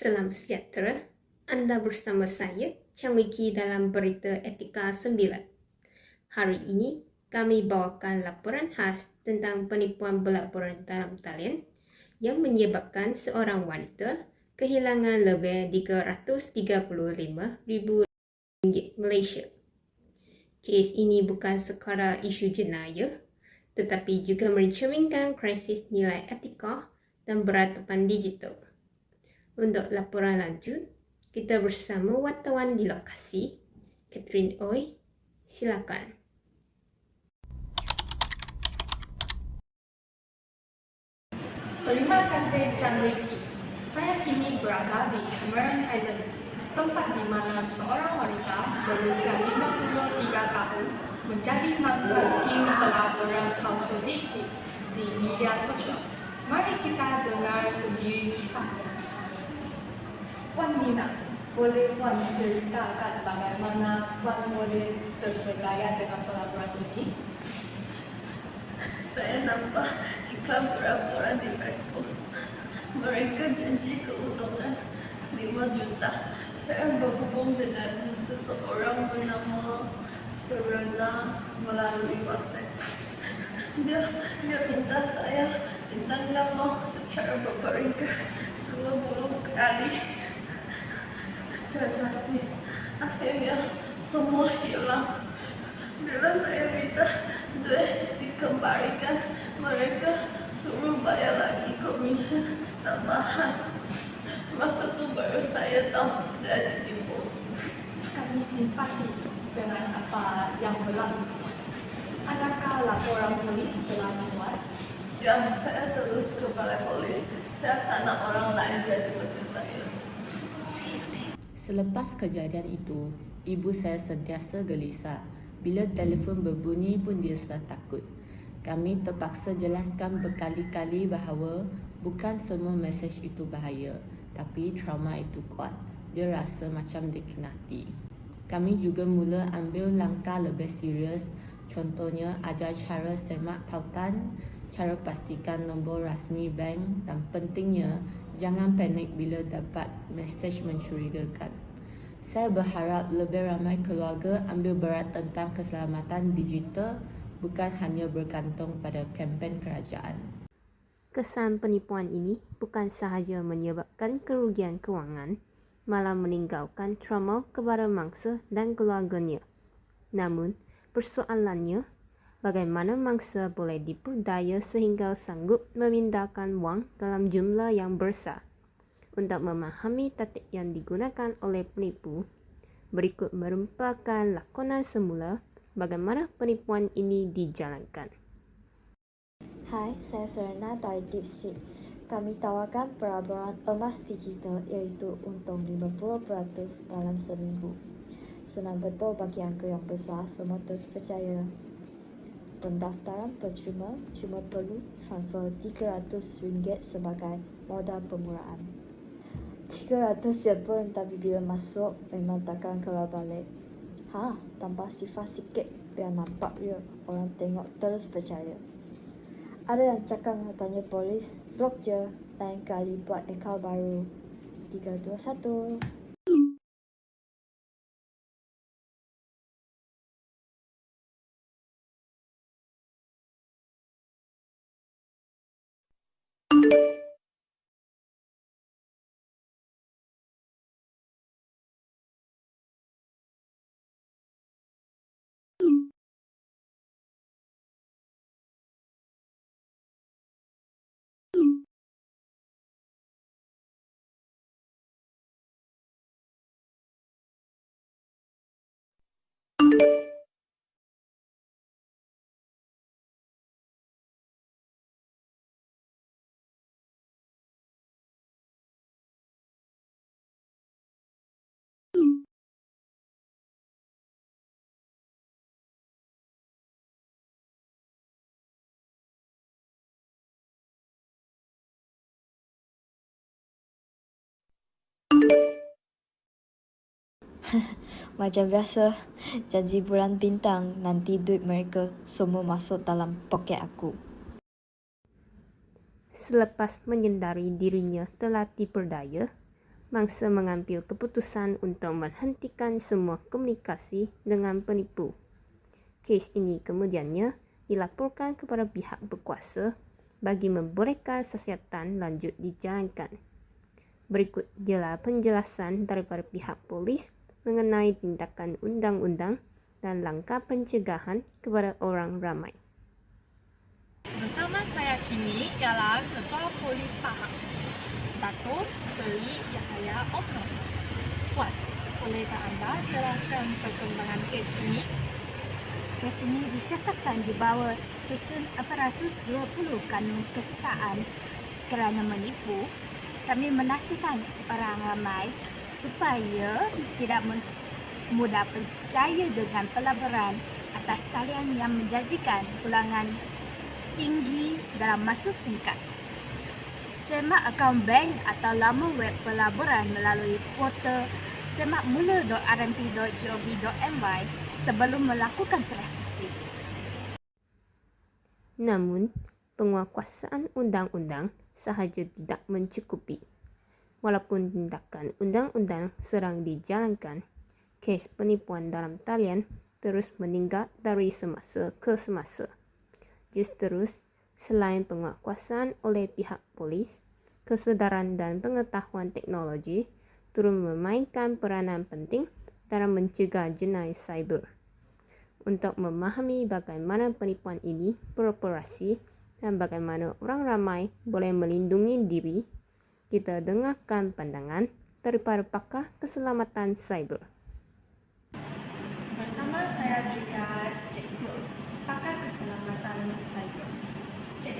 Salam sejahtera, Anda bersama saya, Chang Wiki dalam Berita Etika 9. Hari ini, kami bawakan laporan khas tentang penipuan pelaporan dalam talian yang menyebabkan seorang wanita kehilangan lebih RM335,000 Malaysia. Kes ini bukan sekadar isu jenayah, tetapi juga mencerminkan krisis nilai etika dan beratapan digital. Untuk laporan lanjut, kita bersama wartawan di lokasi, Catherine Oi. Silakan. Terima kasih Chang Wiki. Saya kini berada di Cameron Highlands, tempat di mana seorang wanita berusia 53 tahun menjadi mangsa skim pelaporan palsu diksi di media sosial. Mari kita dengar sendiri kisahnya. Wan Nina, boleh Wan ceritakan bagaimana Wan boleh terpedaya dengan pelaporan ini? Saya nampak iklan pelaporan di Facebook. Mereka janji keuntungan 5 juta. Saya berhubung dengan seseorang bernama Serena melalui WhatsApp. Dia minta saya bintang nama secara berperingkat 20 kali transaksi. Akhirnya semua hilang. Bila saya minta duit dikembalikan, mereka suruh bayar lagi komisen tambahan. Masa tu baru saya tahu saya ditipu. Kami simpati dengan apa yang berlaku. Adakah laporan polis telah dibuat? Ya, saya terus ke balai polis. Saya tak nak orang lain jadi macam saya. Selepas kejadian itu, ibu saya sentiasa gelisah. Bila telefon berbunyi pun dia sudah takut. Kami terpaksa jelaskan berkali-kali bahawa bukan semua mesej itu bahaya, tapi trauma itu kuat. Dia rasa macam dikinati. Kami juga mula ambil langkah lebih serius, contohnya ajar cara semak pautan, cara pastikan nombor rasmi bank dan pentingnya jangan panik bila dapat mesej mencurigakan. Saya berharap lebih ramai keluarga ambil berat tentang keselamatan digital, bukan hanya bergantung pada kempen kerajaan. Kesan penipuan ini bukan sahaja menyebabkan kerugian kewangan, malah meninggalkan trauma kepada mangsa dan keluarganya. Namun, persoalannya, bagaimana mangsa boleh diperdaya sehingga sanggup memindahkan wang dalam jumlah yang besar? Untuk memahami taktik yang digunakan oleh penipu, berikut merupakan lakonan semula bagaimana penipuan ini dijalankan. Hai, saya Serena dari DeepSeek. Kami tawarkan pelaburan emas digital iaitu untung 50% dalam seminggu. Senang betul bagi angka yang besar, semua terus percaya. Pendaftaran percuma, cuma perlu transfer RM300 sebagai modal permulaan. RM300 pun, tapi bila masuk memang takkan keluar balik. Tambah sifat sikit biar nampak real, orang tengok terus percaya. Ada yang cakap nak tanya polis, blok je, lain kali buat akaun baru. 321. Macam biasa, janji bulan bintang, nanti duit mereka semua masuk dalam poket aku. Selepas menyedari dirinya telah diperdaya, mangsa mengambil keputusan untuk menghentikan semua komunikasi dengan penipu. Kes ini kemudiannya dilaporkan kepada pihak berkuasa bagi membolehkan siasatan lanjut dijalankan. Berikut ialah penjelasan daripada pihak polis mengenai tindakan undang-undang dan langkah pencegahan kepada orang ramai. Bersama saya kini ialah Ketua Polis Pahang, Dato' Seri Yahya Omar. Puan, bolehkah anda jelaskan perkembangan kes ini? Kes ini disiasatkan di bawah Seksyen 420 Kanun Kesesaan kerana menipu. Kami menasihatkan orang ramai supaya tidak mudah percaya dengan pelaburan atas talian yang menjanjikan pulangan tinggi dalam masa singkat. Semak akaun bank atau laman web pelaburan melalui portal semakmula.rmp.gov.my sebelum melakukan transaksi. Namun, penguatkuasaan undang-undang sahaja tidak mencukupi. Walaupun tindakan undang-undang sedang dijalankan, kes penipuan dalam talian terus meningkat dari semasa ke semasa. Justru, selain penguatkuasaan oleh pihak polis, kesedaran dan pengetahuan teknologi turut memainkan peranan penting dalam mencegah jenayah cyber. Untuk memahami bagaimana penipuan ini beroperasi dan bagaimana orang ramai boleh melindungi diri, kita dengarkan pandangan daripada pakar keselamatan cyber. Bersama saya juga Cik Tun, pakar keselamatan cyber. Cik,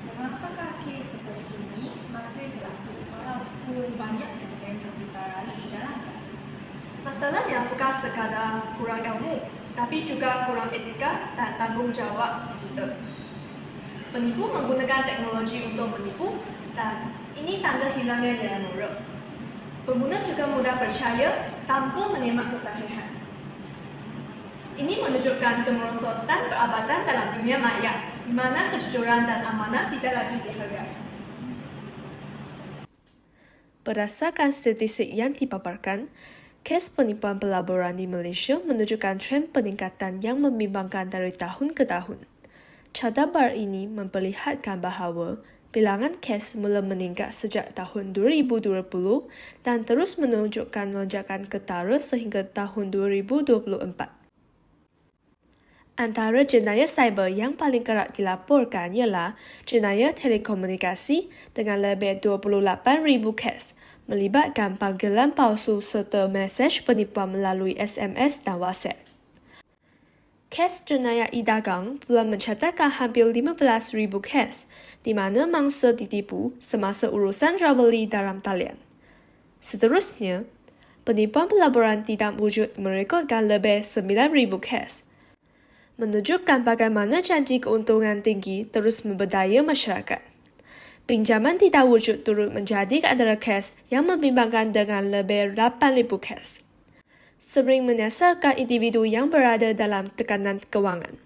mengapakah kes seperti ini masih berlaku walaupun banyak kempen kesedaran dijalankan? Masalahnya bukan sekadar kurang ilmu, tapi juga kurang etika dan tanggungjawab digital. Penipu menggunakan teknologi untuk menipu dan ini tanda hilangnya nilai moral. Pengguna juga mudah percaya tanpa menyemak kesahihan. Ini menunjukkan kemerosotan perabatan dalam dunia maya, di mana kejujuran dan amanah tidak lagi dihargai. Berdasarkan statistik yang dipaparkan, kes penipuan pelaburan di Malaysia menunjukkan tren peningkatan yang membimbangkan dari tahun ke tahun. Carta baru ini memperlihatkan bahawa bilangan kes mula meningkat sejak tahun 2020 dan terus menunjukkan lonjakan ketara sehingga tahun 2024. Antara jenayah cyber yang paling kerap dilaporkan ialah jenayah telekomunikasi dengan lebih 28,000 kes, melibatkan panggilan palsu serta mesej penipuan melalui SMS dan WhatsApp. Kes jenayah e-dagang pula mencatatkan hampir 15,000 kes, di mana mangsa ditipu semasa urusan jual beli dalam talian. Seterusnya, penipuan pelaburan tidak wujud merekodkan lebih 9,000 kes, menunjukkan bagaimana janji keuntungan tinggi terus memberdaya masyarakat. Pinjaman tidak wujud turut menjadi antara kes yang membimbangkan dengan lebih 8,000 kes. Sering menyasarkan individu yang berada dalam tekanan kewangan.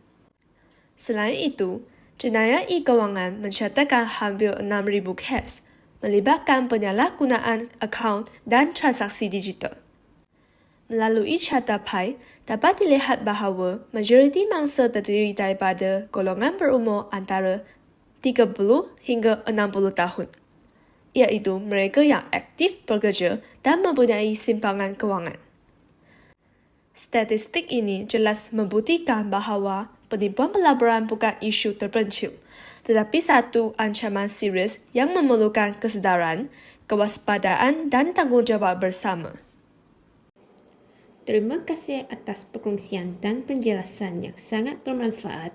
Selain itu, jenayah e-kewangan mencatatkan hampir 6,000 kes, melibatkan penyalahgunaan akaun dan transaksi digital. Melalui carta PAI, dapat dilihat bahawa majoriti mangsa terdiri daripada golongan berumur antara 30 hingga 60 tahun, iaitu mereka yang aktif bekerja dan mempunyai simpangan kewangan. Statistik ini jelas membuktikan bahawa penipuan pelaburan bukan isu terpencil, tetapi satu ancaman serius yang memerlukan kesedaran, kewaspadaan dan tanggungjawab bersama. Terima kasih atas perkongsian dan penjelasan yang sangat bermanfaat.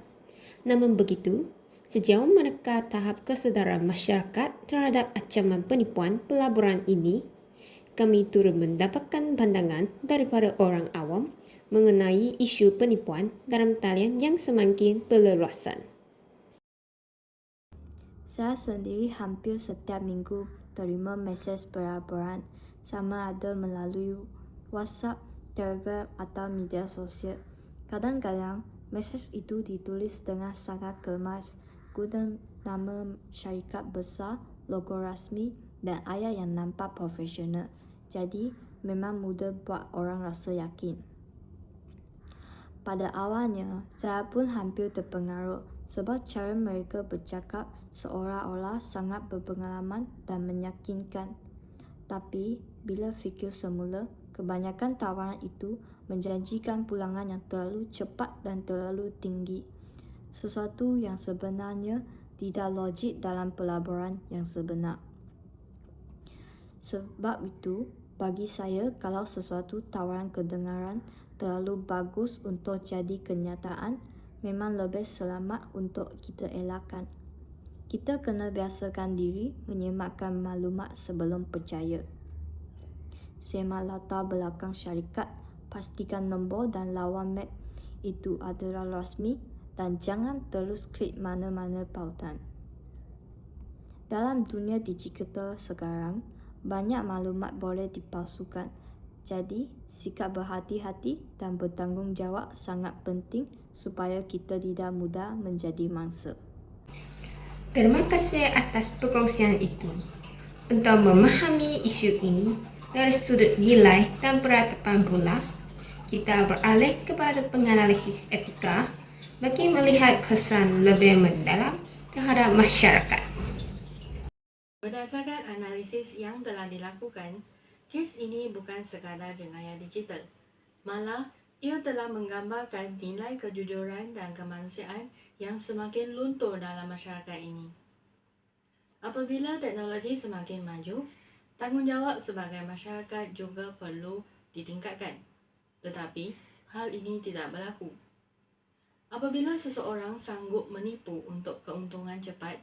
Namun begitu, sejauh manakah tahap kesedaran masyarakat terhadap ancaman penipuan pelaburan ini? Kami turut mendapatkan pandangan daripada orang awam mengenai isu penipuan dalam talian yang semakin berleluasan. Saya sendiri hampir setiap minggu terima mesej pelaburan, sama ada melalui WhatsApp, Telegram atau media sosial. Kadang-kadang mesej itu ditulis dengan sangat kemas, guna nama syarikat besar, logo rasmi dan ayat yang nampak profesional. jadi memang mudah buat orang rasa yakin. Pada awalnya, saya pun hampir terpengaruh sebab cara mereka bercakap seolah-olah sangat berpengalaman dan meyakinkan. Tapi, bila fikir semula, kebanyakan tawaran itu menjanjikan pulangan yang terlalu cepat dan terlalu tinggi. Sesuatu yang sebenarnya tidak logik dalam pelaburan yang sebenar. Sebab itu, bagi saya, kalau sesuatu tawaran kedengaran terlalu bagus untuk jadi kenyataan, memang lebih selamat untuk kita elakkan. Kita kena biasakan diri menyematkan maklumat sebelum percaya. Semak latar belakang syarikat, pastikan nombor dan lawan map itu adalah rasmi dan jangan terus klik mana-mana pautan. Dalam dunia digital sekarang, banyak maklumat boleh dipalsukan. Jadi, sikap berhati-hati dan bertanggungjawab sangat penting supaya kita tidak mudah menjadi mangsa. Terima kasih atas perkongsian itu. Untuk memahami isu ini dari sudut nilai dan peradaban pula, kita beralih kepada penganalisis etika bagi melihat kesan lebih mendalam terhadap masyarakat. Berdasarkan analisis yang telah dilakukan, kes ini bukan sekadar jenayah digital. Malah, ia telah menggambarkan nilai kejujuran dan kemanusiaan yang semakin luntur dalam masyarakat ini. Apabila teknologi semakin maju, tanggungjawab sebagai masyarakat juga perlu ditingkatkan. Tetapi, hal ini tidak berlaku. Apabila seseorang sanggup menipu untuk keuntungan cepat,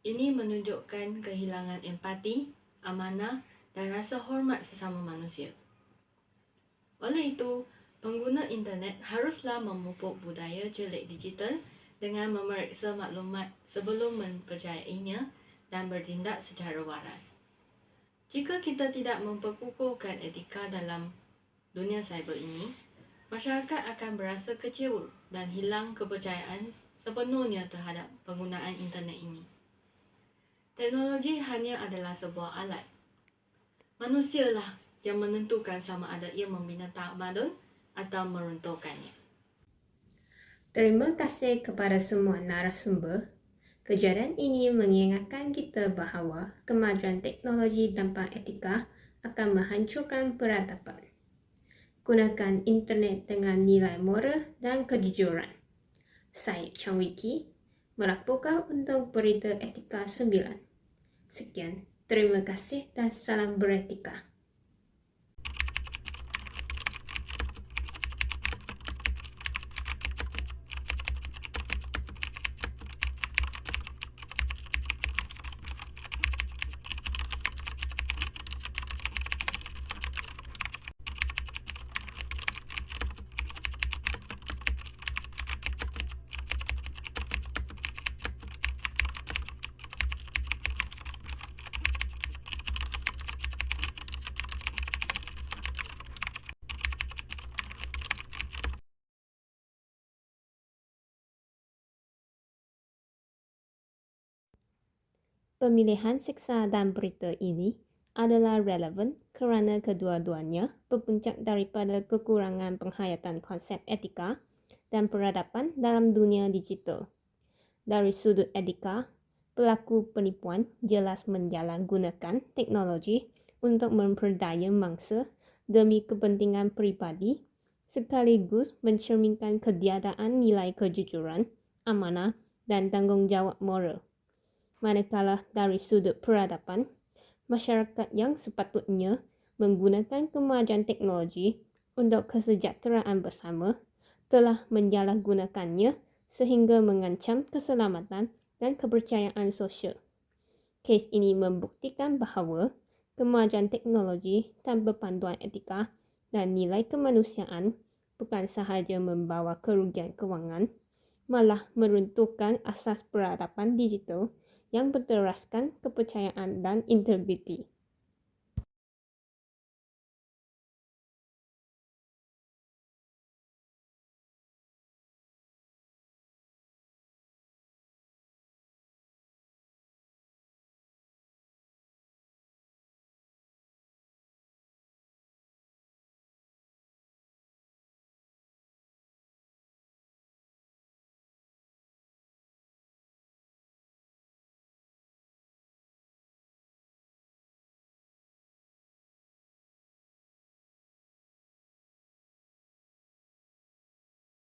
ini menunjukkan kehilangan empati, amanah dan rasa hormat sesama manusia. Oleh itu, pengguna internet haruslah memupuk budaya celik digital dengan memeriksa maklumat sebelum mempercayainya dan bertindak secara waras. Jika kita tidak memperkukuhkan etika dalam dunia cyber ini, masyarakat akan berasa kecewa dan hilang kepercayaan sepenuhnya terhadap penggunaan internet ini. Teknologi hanya adalah sebuah alat. Manusialah yang menentukan sama ada ia membina tamadun atau meruntuhkannya. Terima kasih kepada semua narasumber. Kejadian ini mengingatkan kita bahawa kemajuan teknologi tanpa etika akan menghancurkan peradaban. Gunakan internet dengan nilai moral dan kejujuran. Saya Chang Wiki, melaporkan untuk Berita Etika 9. Sekian, terima kasih dan salam beretika. Pemilihan siksa dan berita ini adalah relevan kerana kedua-duanya berpuncak daripada kekurangan penghayatan konsep etika dan peradaban dalam dunia digital. Dari sudut etika, pelaku penipuan jelas menjalangunakan teknologi untuk memperdaya mangsa demi kepentingan peribadi sekaligus mencerminkan ketiadaan nilai kejujuran, amanah dan tanggungjawab moral. Manakala dari sudut peradaban, masyarakat yang sepatutnya menggunakan kemajuan teknologi untuk kesejahteraan bersama telah menjalangunakannya sehingga mengancam keselamatan dan kepercayaan sosial. Kes ini membuktikan bahawa kemajuan teknologi tanpa panduan etika dan nilai kemanusiaan bukan sahaja membawa kerugian kewangan, malah meruntuhkan asas peradaban digital yang berteraskan kepercayaan dan integriti.